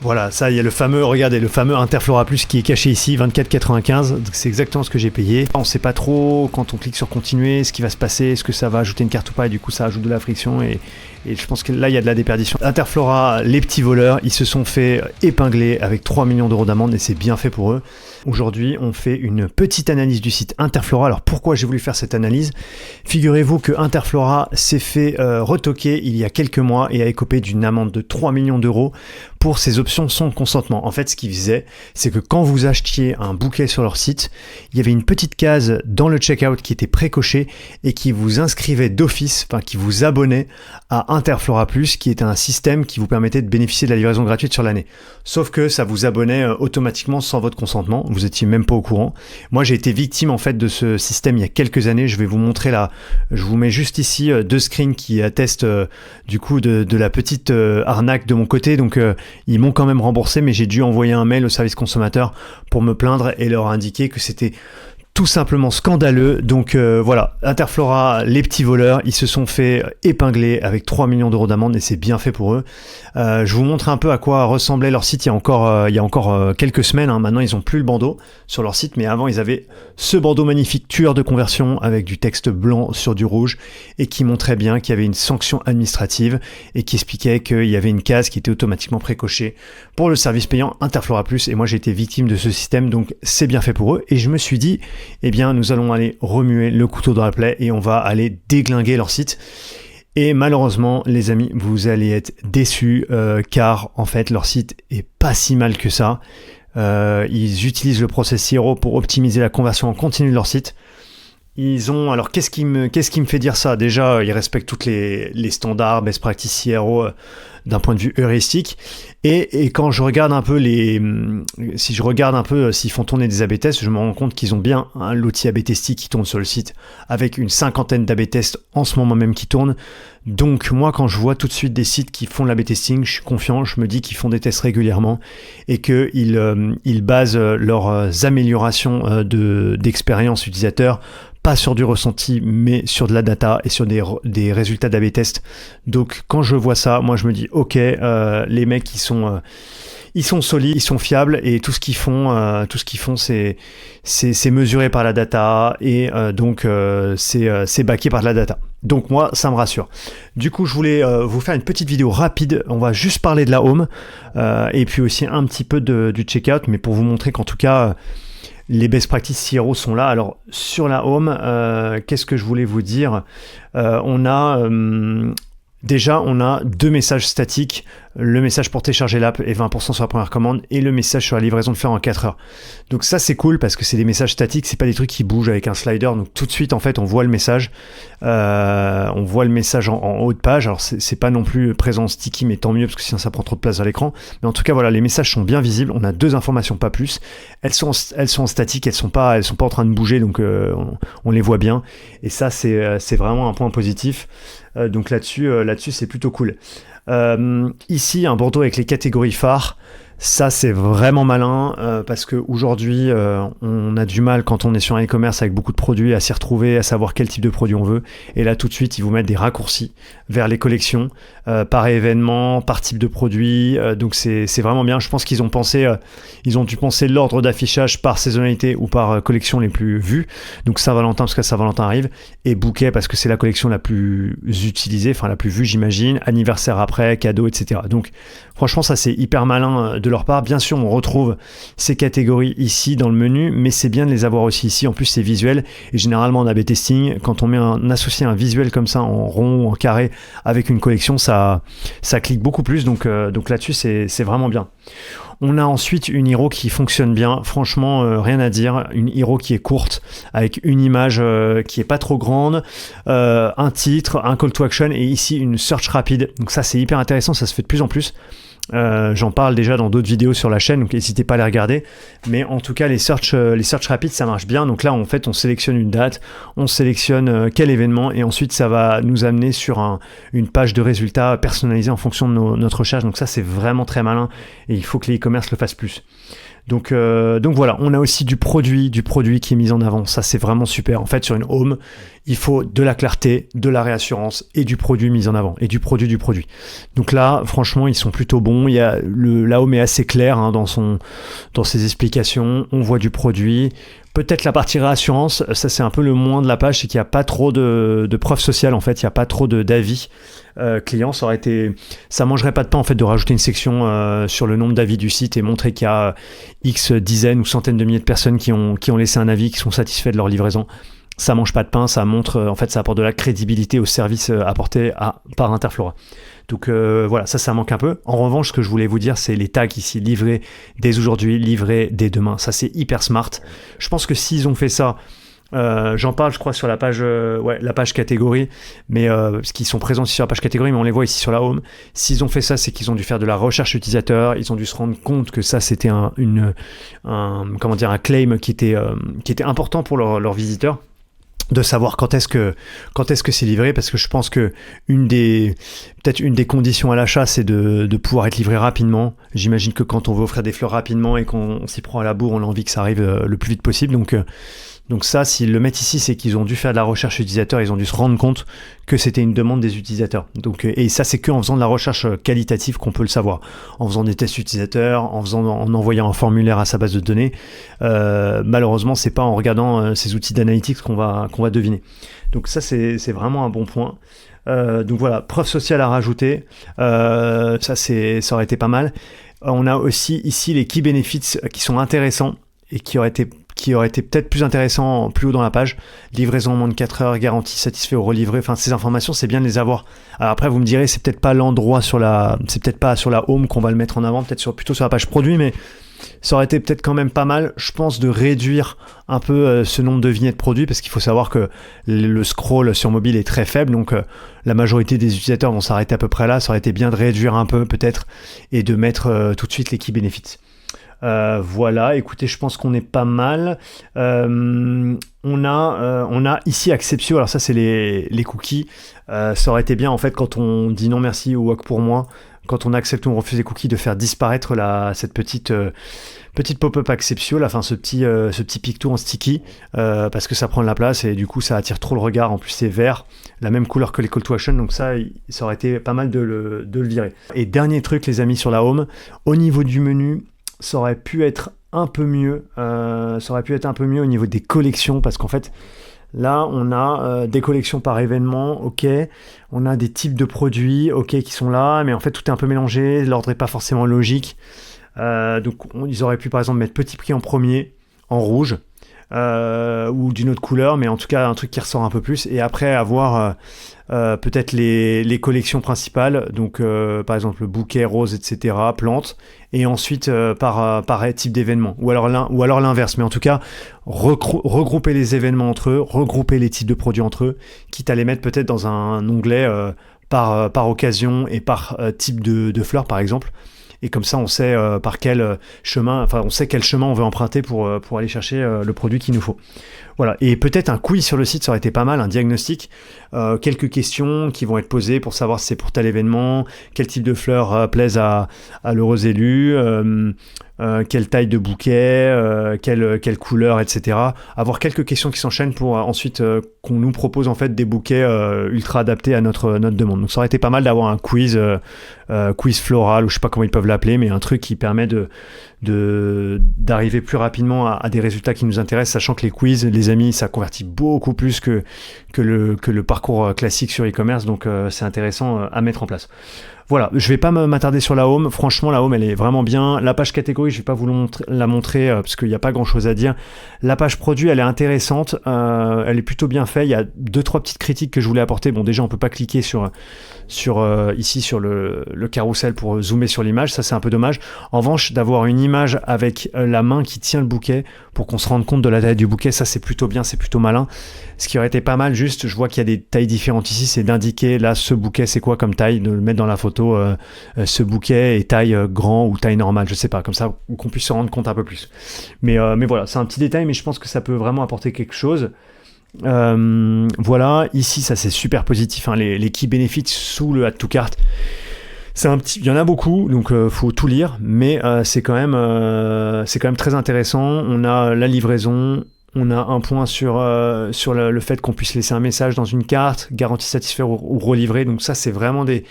Voilà, ça, il y a le fameux, regardez, le fameux Interflora Plus qui est caché ici, 24,95. Donc c'est exactement ce que j'ai payé. On ne sait pas trop quand on clique sur continuer ce qui va se passer, est-ce que ça va ajouter une carte ou pas, et du coup ça ajoute de la friction et je pense que là il y a de la déperdition. Interflora, les petits voleurs, ils se sont fait épingler avec 3 millions d'euros d'amende et c'est bien fait pour eux. Aujourd'hui, on fait une petite analyse du site Interflora. Alors pourquoi j'ai voulu faire cette analyse? Figurez-vous que Interflora s'est fait retoquer il y a quelques mois et a écopé d'une amende de 3 millions d'euros pour ses options sans consentement. En fait, ce qu'ils faisaient, c'est que quand vous achetiez un bouquet sur leur site, il y avait une petite case dans le checkout qui était précochée et qui vous inscrivait d'office, enfin qui vous abonnait à Interflora Plus, qui était un système qui vous permettait de bénéficier de la livraison gratuite sur l'année. Sauf que ça vous abonnait automatiquement sans votre consentement, vous étiez même pas au courant. Moi, j'ai été victime en fait de ce système il y a quelques années. Je vais vous montrer là, je vous mets juste ici deux screens qui attestent du coup de la petite arnaque de mon côté. Donc ils m'ont quand même remboursé, mais j'ai dû envoyer un mail au service consommateur pour me plaindre et leur indiquer que c'était tout simplement scandaleux. Donc voilà, Interflora, les petits voleurs, ils se sont fait épingler avec 3 millions d'euros d'amende et c'est bien fait pour eux. Je vous montre un peu à quoi ressemblait leur site il y a encore quelques semaines. Maintenant, ils n'ont plus le bandeau sur leur site, mais avant, ils avaient ce bandeau magnifique tueur de conversion avec du texte blanc sur du rouge et qui montrait bien qu'il y avait une sanction administrative et qui expliquait qu'il y avait une case qui était automatiquement précochée pour le service payant Interflora Plus. Et moi, j'ai été victime de ce système, donc c'est bien fait pour eux. Et je me suis dit, eh bien, nous allons aller remuer le couteau dans la plaie et on va aller déglinguer leur site. Et malheureusement, les amis, vous allez être déçus car en fait, leur site est pas si mal que ça. Ils utilisent le process CRO pour optimiser la conversion en continu de leur site. Ils ont, alors qu'est-ce qui me fait dire ça? Déjà, ils respectent toutes les standards, best practice CRO d'un point de vue heuristique. Et quand je regarde un peu s'ils font tourner des A/B tests, je me rends compte qu'ils ont bien l'outil A/B Testy qui tourne sur le site avec une cinquantaine d'A/B tests en ce moment même qui tournent. Donc moi, quand je vois tout de suite des sites qui font l'A/B testing, je suis confiant, je me dis qu'ils font des tests régulièrement et qu'ils basent leurs améliorations d'expérience utilisateur pas sur du ressenti, mais sur de la data et sur des résultats d'A/B test. Donc quand je vois ça, moi je me dis ok, les mecs ils sont solides, ils sont fiables et tout ce qu'ils font c'est mesuré par la data et donc c'est backé par de la data. Donc moi ça me rassure. Du coup je voulais vous faire une petite vidéo rapide. On va juste parler de la home et puis aussi un petit peu du checkout, mais pour vous montrer qu'en tout cas les best practices CRO sont là. Alors sur la home, qu'est-ce que je voulais vous dire? On a deux messages statiques. Le message pour télécharger l'app et 20% sur la première commande et le message sur la livraison de fer en 4 heures. Donc ça c'est cool parce que c'est des messages statiques, c'est pas des trucs qui bougent avec un slider. Donc tout de suite en fait on voit le message. On voit le message en haut de page. Alors c'est pas non plus présent sticky, mais tant mieux parce que sinon ça prend trop de place à l'écran. Mais en tout cas voilà, les messages sont bien visibles. On a deux informations, pas plus. Elles sont statiques, elles sont pas en train de bouger, donc on les voit bien. Et ça c'est vraiment un point positif. Donc là-dessus c'est plutôt cool. Ici un bandeau avec les catégories phares, ça c'est vraiment malin parce qu'aujourd'hui on a du mal quand on est sur un e-commerce avec beaucoup de produits à s'y retrouver, à savoir quel type de produit on veut, et là tout de suite ils vous mettent des raccourcis vers les collections par événement, par type de produit, donc c'est vraiment bien. Je pense qu'ils ont dû penser l'ordre d'affichage par saisonnalité ou par collection les plus vues, donc Saint-Valentin parce que Saint-Valentin arrive, et bouquet parce que c'est la collection la plus utilisée, enfin la plus vue j'imagine, anniversaire après, cadeau, etc. Donc franchement ça c'est hyper malin de leur part. Bien sûr on retrouve ces catégories ici dans le menu, mais c'est bien de les avoir aussi ici. En plus c'est visuel et généralement en A/B testing, quand on associe un visuel comme ça en rond ou en carré avec une collection, ça clique beaucoup plus, donc là-dessus c'est vraiment bien. On a ensuite une hero qui fonctionne bien, franchement rien à dire, une hero qui est courte avec une image qui est pas trop grande, un titre, un call to action et ici une search rapide, donc ça c'est hyper intéressant, ça se fait de plus en plus. J'en parle déjà dans d'autres vidéos sur la chaîne, donc n'hésitez pas à les regarder, mais en tout cas les search rapides ça marche bien. Donc là en fait on sélectionne une date, on sélectionne quel événement et ensuite ça va nous amener sur une page de résultats personnalisée en fonction de notre recherche. Donc ça c'est vraiment très malin et il faut que les e-commerce le fassent plus. Donc voilà, on a aussi du produit qui est mis en avant. Ça, c'est vraiment super. En fait, sur une home, il faut de la clarté, de la réassurance et du produit mis en avant. Et du produit. Donc là, franchement, ils sont plutôt bons. La home est assez claire dans ses explications. On voit du produit. Peut-être la partie réassurance, ça c'est un peu le moins de la page, c'est qu'il n'y a pas trop de preuves sociales en fait, il n'y a pas trop d'avis clients. Ça mangerait pas de pain en fait de rajouter une section sur le nombre d'avis du site et montrer qu'il y a X dizaines ou centaines de milliers de personnes qui ont laissé un avis, qui sont satisfaits de leur livraison. Ça mange pas de pain, ça montre, en fait, ça apporte de la crédibilité au service apporté par Interflora. Donc voilà, ça manque un peu. En revanche, ce que je voulais vous dire, c'est les tags ici, livrés dès aujourd'hui, livrés dès demain. Ça, c'est hyper smart. Je pense que s'ils ont fait ça, j'en parle, je crois, sur la page, la page catégorie, mais parce qu'ils sont présents aussi sur la page catégorie, mais on les voit ici sur la home. S'ils ont fait ça, c'est qu'ils ont dû faire de la recherche utilisateur. Ils ont dû se rendre compte que ça, c'était un claim qui était important pour leurs visiteurs, de savoir quand est-ce que c'est livré, parce que je pense que peut-être une des conditions à l'achat, c'est de pouvoir être livré rapidement. J'imagine que quand on veut offrir des fleurs rapidement et qu'on s'y prend à la bourre, on a envie que ça arrive le plus vite possible. Donc ça, s'ils le mettent ici, c'est qu'ils ont dû faire de la recherche utilisateur, ils ont dû se rendre compte que c'était une demande des utilisateurs. Et ça, c'est qu'en faisant de la recherche qualitative qu'on peut le savoir. En faisant des tests utilisateurs, en envoyant un formulaire à sa base de données. Malheureusement, c'est pas en regardant ces outils d'analytics qu'on va deviner. Donc ça, c'est vraiment un bon point. Donc voilà, preuve sociale à rajouter. Ça aurait été pas mal. On a aussi ici les key benefits qui sont intéressants et qui auraient été peut-être plus intéressant plus haut dans la page. Livraison en moins de 4 heures, garantie satisfait ou relivré. Enfin, ces informations, c'est bien de les avoir. Alors après, vous me direz, c'est peut-être pas c'est peut-être pas sur la home qu'on va le mettre en avant, peut-être plutôt sur la page produit, mais ça aurait été peut-être quand même pas mal, je pense, de réduire un peu ce nombre de vignettes produits, parce qu'il faut savoir que le scroll sur mobile est très faible, donc la majorité des utilisateurs vont s'arrêter à peu près là. Ça aurait été bien de réduire un peu peut-être et de mettre tout de suite les key benefits. Voilà, écoutez, je pense qu'on est pas mal. On a ici Acceptio. Alors ça, c'est les cookies. Ça aurait été bien en fait quand on dit non merci ou OK pour moi, quand on accepte ou on refuse les cookies, de faire disparaître cette petite pop-up Acceptio, enfin ce petit picto en sticky, parce que ça prend de la place et du coup ça attire trop le regard. En plus c'est vert, la même couleur que les call to action, donc ça aurait été pas mal de le virer. Et dernier truc les amis sur la home, au niveau du menu, ça aurait pu être un peu mieux au niveau des collections, parce qu'en fait là on a des collections par événement, ok, on a des types de produits, ok, qui sont là, mais en fait tout est un peu mélangé, l'ordre n'est pas forcément logique. Donc ils auraient pu par exemple mettre petit prix en premier, en rouge, ou d'une autre couleur, mais en tout cas un truc qui ressort un peu plus, et après avoir peut-être les collections principales, donc par exemple le bouquet, rose, etc., plantes, et ensuite par type d'événement, ou alors l'inverse, mais en tout cas regrouper les événements entre eux, regrouper les types de produits entre eux, quitte à les mettre peut-être dans un onglet par occasion et par type de fleurs par exemple. Et comme ça, on sait quel chemin on veut emprunter pour aller chercher le produit qu'il nous faut. Voilà. Et peut-être un quiz sur le site, ça aurait été pas mal, un diagnostic, quelques questions qui vont être posées pour savoir si c'est pour tel événement, quel type de fleurs plaisent à l'heureux élu, quelle taille de bouquet, quelle couleur, etc. Avoir quelques questions qui s'enchaînent pour ensuite qu'on nous propose en fait des bouquets ultra adaptés à notre demande. Donc ça aurait été pas mal d'avoir un quiz floral, ou je sais pas comment ils peuvent l'appeler, mais un truc qui permet d'arriver plus rapidement à des résultats qui nous intéressent, sachant que les quiz, les amis, ça convertit beaucoup plus que le parcours classique sur e-commerce, donc c'est intéressant à mettre en place. Voilà, je vais pas m'attarder sur la home. Franchement, la home, elle est vraiment bien. La page catégorie, je vais pas vous la montrer parce qu'il n'y a pas grand chose à dire. La page produit, elle est intéressante. Elle est plutôt bien faite. Il y a 2-3 petites critiques que je voulais apporter. Bon, déjà, on peut pas cliquer ici sur le carrousel pour zoomer sur l'image. Ça, c'est un peu dommage. En revanche, d'avoir une image avec la main qui tient le bouquet pour qu'on se rende compte de la taille du bouquet, ça, c'est plutôt bien, c'est plutôt malin. Ce qui aurait été pas mal, juste, je vois qu'il y a des tailles différentes ici, c'est d'indiquer, là, ce bouquet, c'est quoi comme taille, de le mettre dans la photo, ce bouquet est taille grand ou taille normale, je sais pas, comme ça, qu'on puisse se rendre compte un peu plus. Mais voilà, c'est un petit détail, mais je pense que ça peut vraiment apporter quelque chose. Voilà, ici, ça, c'est super positif, hein, les key benefits sous le Add to Cart. Il y en a beaucoup, donc faut tout lire, mais c'est quand même très intéressant. On a la livraison, on a un point sur le fait qu'on puisse laisser un message dans une carte, garantie satisfaire ou relivrer. Donc ça, c'est vraiment des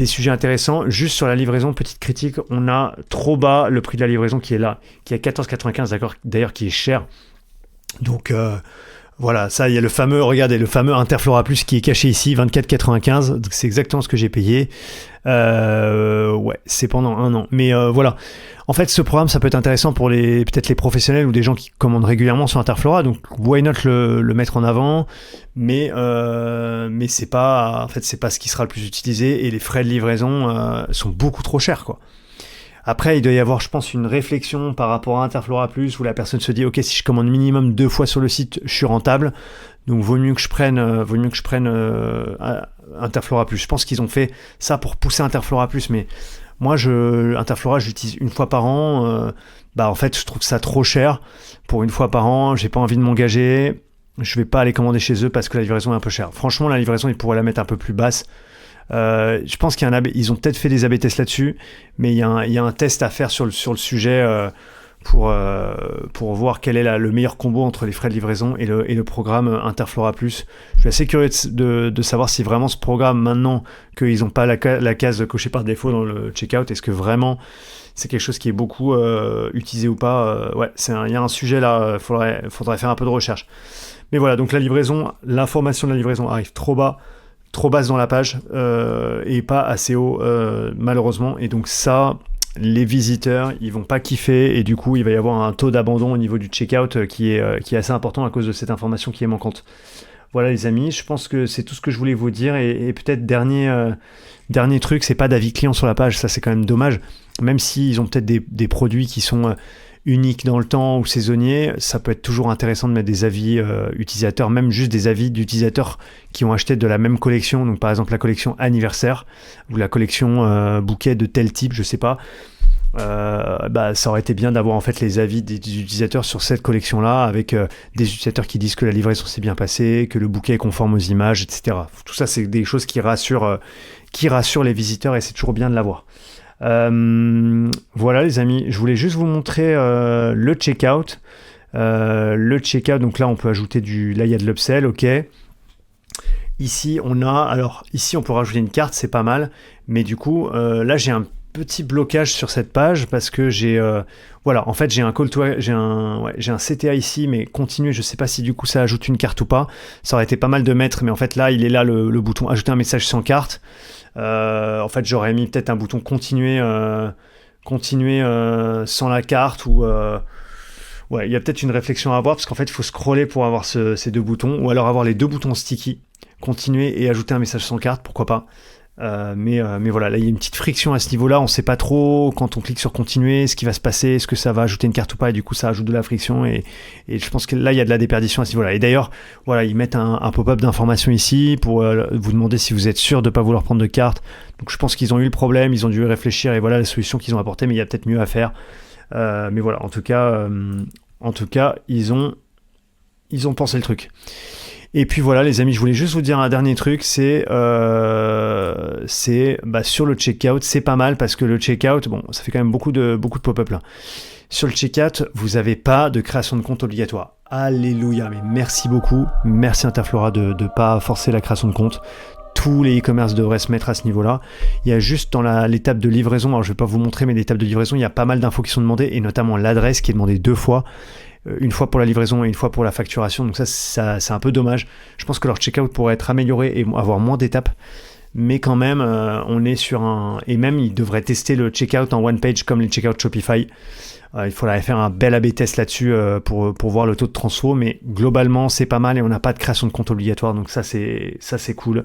sujets intéressants. Juste sur la livraison, petite critique, on a trop bas le prix de la livraison qui est là, qui est à 14,95, d'accord, d'ailleurs qui est cher. Donc voilà, ça, il y a le fameux Interflora Plus qui est caché ici, 24,95, donc c'est exactement ce que j'ai payé. Ouais, c'est pendant 1 an. Mais voilà, en fait, ce programme, ça peut être intéressant pour peut-être les professionnels ou des gens qui commandent régulièrement sur Interflora, donc why not le mettre en avant, mais c'est pas ce qui sera le plus utilisé, et les frais de livraison sont beaucoup trop chers, quoi. Après, il doit y avoir, je pense, une réflexion par rapport à Interflora Plus où la personne se dit, ok, si je commande minimum 2 fois sur le site, je suis rentable. Donc, vaut mieux que je prenne Interflora Plus. Je pense qu'ils ont fait ça pour pousser Interflora Plus, mais moi, Interflora, je l'utilise 1 fois par an. En fait, je trouve ça trop cher pour 1 fois par an. J'ai pas envie de m'engager. Je vais pas aller commander chez eux parce que la livraison est un peu chère. Franchement, la livraison, ils pourraient la mettre un peu plus basse. Je pense ils ont peut-être fait des A/B tests là-dessus, mais il y a un test à faire sur le sujet pour voir quel est le meilleur combo entre les frais de livraison et le programme Interflora Plus. Je suis assez curieux de savoir si vraiment ce programme, maintenant qu'ils n'ont pas la case cochée par défaut dans le checkout, est-ce que vraiment c'est quelque chose qui est beaucoup utilisé ou pas. Ouais, il y a un sujet là, faudrait faire un peu de recherche. Mais voilà, donc l'information de la livraison arrive trop basse dans la page et pas assez haut malheureusement, et donc ça, les visiteurs ils vont pas kiffer, et du coup il va y avoir un taux d'abandon au niveau du checkout qui est assez important à cause de cette information qui est manquante. Voilà les amis, je pense que c'est tout ce que je voulais vous dire, et peut-être dernier truc, c'est pas d'avis client sur la page, ça c'est quand même dommage, même s'ils ont peut-être des produits qui sont unique dans le temps ou saisonnier, ça peut être toujours intéressant de mettre des avis utilisateurs, même juste des avis d'utilisateurs qui ont acheté de la même collection, donc par exemple la collection anniversaire ou la collection bouquet de tel type, je sais pas. Ça aurait été bien d'avoir en fait les avis des utilisateurs sur cette collection-là, avec des utilisateurs qui disent que la livraison s'est bien passée, que le bouquet est conforme aux images, etc. Tout ça, c'est des choses qui rassurent les visiteurs, et c'est toujours bien de l'avoir. Voilà les amis, je voulais juste vous montrer le checkout. Donc là on peut ajouter là il y a de l'upsell, ok. Ici on peut rajouter une carte, c'est pas mal, mais du coup là j'ai un petit blocage sur cette page parce que j'ai en fait j'ai un j'ai un CTA ici, mais continuer, je sais pas si du coup ça ajoute une carte ou pas. Ça aurait été pas mal de mettre, mais en fait là il est là le bouton ajouter un message sans carte. En fait j'aurais mis peut-être un bouton continuer sans la carte, ou il y a peut-être une réflexion à avoir, parce qu'en fait il faut scroller pour avoir ces 2 boutons, ou alors avoir les 2 boutons sticky, continuer et ajouter un message sans carte, pourquoi pas. Mais voilà, là il y a une petite friction à ce niveau-là, on sait pas trop quand on clique sur continuer ce qui va se passer, est-ce que ça va ajouter une carte ou pas, et du coup ça ajoute de la friction, et je pense que là il y a de la déperdition à ce niveau-là. Et d'ailleurs, voilà, ils mettent un pop-up d'information ici pour vous demander si vous êtes sûr de pas vouloir prendre de carte. Donc je pense qu'ils ont eu le problème, ils ont dû réfléchir, et voilà la solution qu'ils ont apportée, mais il y a peut-être mieux à faire. Mais voilà, en tout cas ils ont pensé le truc. Et puis voilà les amis, je voulais juste vous dire un dernier truc, c'est sur le checkout, c'est pas mal, parce que le checkout, bon, ça fait quand même beaucoup de pop-up là. Sur le checkout, vous n'avez pas de création de compte obligatoire. Alléluia, mais merci beaucoup, merci Interflora de ne pas forcer la création de compte. Tous les e-commerce devraient se mettre à ce niveau-là. Il y a juste dans l'étape de livraison, alors je ne vais pas vous montrer, mais l'étape de livraison, il y a pas mal d'infos qui sont demandées, et notamment l'adresse qui est demandée 2 fois. 1 fois pour la livraison et 1 fois pour la facturation, donc ça c'est un peu dommage. Je pense que leur checkout pourrait être amélioré et avoir moins d'étapes, mais quand même on est sur et même ils devraient tester le checkout en one page comme les checkouts Shopify. Il faudrait faire un bel A/B test là-dessus pour voir le taux de transfo, mais globalement c'est pas mal, et on n'a pas de création de compte obligatoire, donc ça c'est cool.